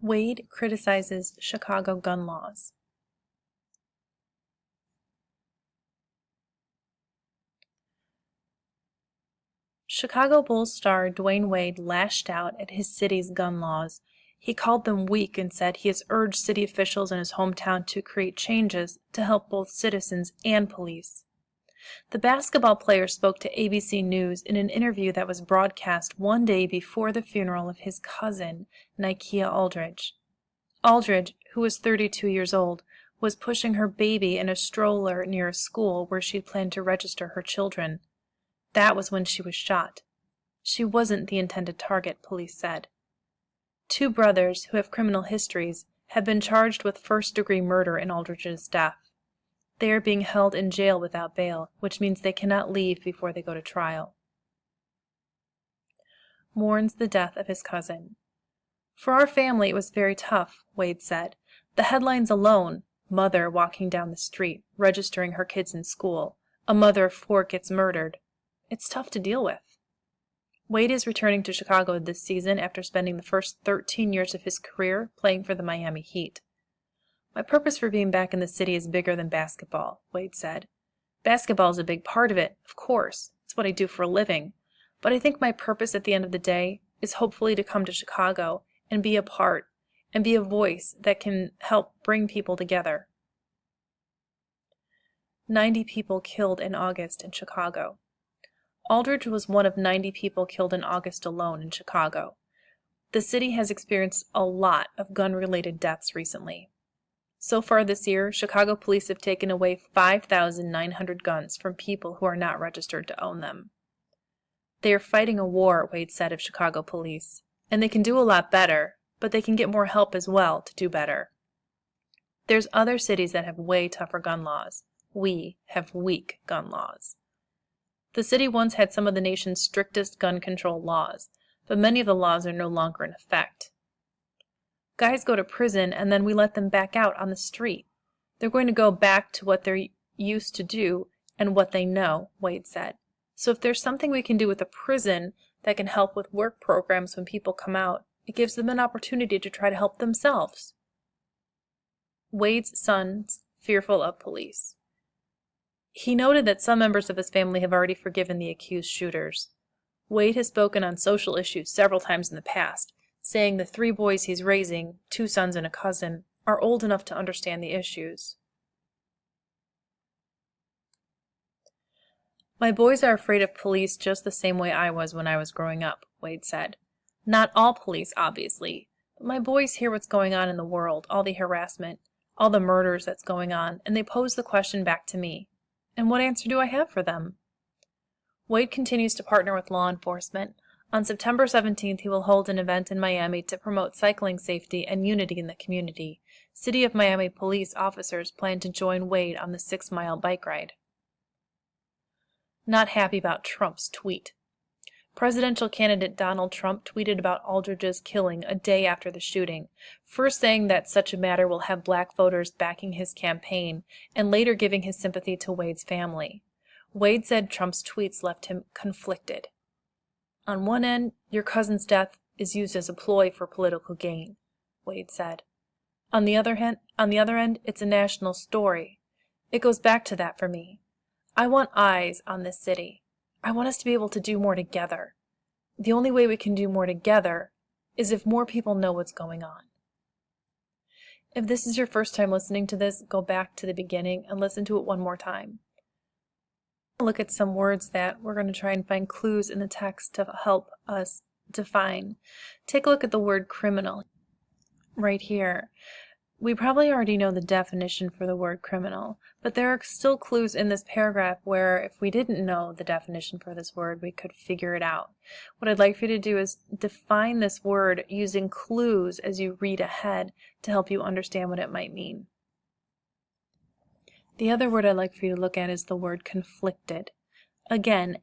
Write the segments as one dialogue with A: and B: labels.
A: Wade criticizes Chicago gun laws. Chicago Bulls star Dwayne Wade lashed out at his city's gun laws. He called them weak and said he has urged city officials in his hometown to create changes to help both citizens and police. The basketball player spoke to ABC News in an interview that was broadcast one day before the funeral of his cousin, Nikia Aldridge. Aldridge, who was 32 years old, was pushing her baby in a stroller near a school where she planned to register her children. That was when she was shot. She wasn't the intended target, police said. Two brothers who have criminal histories have been charged with first-degree murder in Aldridge's death. They are being held in jail without bail, which means they cannot leave before they go to trial. Mourns the death of his cousin. For our family, it was very tough, Wade said. The headlines alone, mother walking down the street, registering her kids in school, a mother of 4 gets murdered. It's tough to deal with. Wade is returning to Chicago this season after spending the first 13 years of his career playing for the Miami Heat. My purpose for being back in the city is bigger than basketball, Wade said. Basketball is a big part of it, of course. It's what I do for a living. But I think my purpose at the end of the day is hopefully to come to Chicago and be a part, and be a voice that can help bring people together. 90 people killed in August in Chicago. Aldridge was one of 90 people killed in August alone in Chicago. The city has experienced a lot of gun-related deaths recently. So far this year, Chicago police have taken away 5,900 guns from people who are not registered to own them. They are fighting a war, Wade said of Chicago police. And they can do a lot better, but they can get more help as well to do better. There's other cities that have way tougher gun laws. We have weak gun laws. The city once had some of the nation's strictest gun control laws, but many of the laws are no longer in effect. Guys go to prison and then we let them back out on the street. They're going to go back to what they're used to do and what they know, Wade said. So if there's something we can do with a prison that can help with work programs when people come out, it gives them an opportunity to try to help themselves. Wade's son's fearful of police. He noted that some members of his family have already forgiven the accused shooters. Wade has spoken on social issues several times in the past, saying the 3 boys he's raising, 2 sons and a cousin, are old enough to understand the issues. My boys are afraid of police just the same way I was when I was growing up, Wade said. Not all police, obviously, but my boys hear what's going on in the world, all the harassment, all the murders that's going on, and they pose the question back to me. And what answer do I have for them? Wade continues to partner with law enforcement. On September 17th, he will hold an event in Miami to promote cycling safety and unity in the community. City of Miami police officers plan to join Wade on the 6-mile bike ride. Not happy about Trump's tweet. Presidential candidate Donald Trump tweeted about Aldridge's killing a day after the shooting, first saying that such a matter will have black voters backing his campaign, and later giving his sympathy to Wade's family. Wade said Trump's tweets left him conflicted. On one end, your cousin's death is used as a ploy for political gain, Wade said. On the other end, it's a national story. It goes back to that for me. I want eyes on this city. I want us to be able to do more together. The only way we can do more together is if more people know what's going on. If this is your first time listening to this, go back to the beginning and listen to it one more time. Look at some words that we're going to try and find clues in the text to help us define. Take a look at the word criminal right here. We probably already know the definition for the word criminal, but there are still clues in this paragraph where if we didn't know the definition for this word, we could figure it out. What I'd like for you to do is define this word using clues as you read ahead to help you understand what it might mean. The other word I'd like for you to look at is the word conflicted. Again,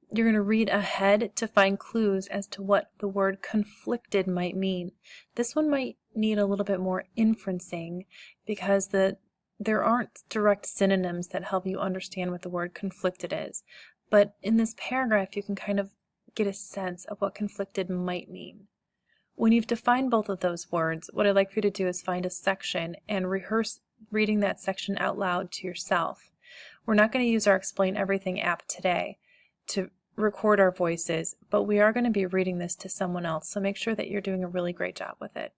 A: you're going to read ahead to find clues as to what the word conflicted might mean. This one might need a little bit more inferencing because there aren't direct synonyms that help you understand what the word conflicted is. But in this paragraph, you can kind of get a sense of what conflicted might mean. When you've defined both of those words, what I'd like for you to do is find a section and rehearse reading that section out loud to yourself. We're not going to use our Explain Everything app today to record our voices, but we are going to be reading this to someone else, so make sure that you're doing a really great job with it.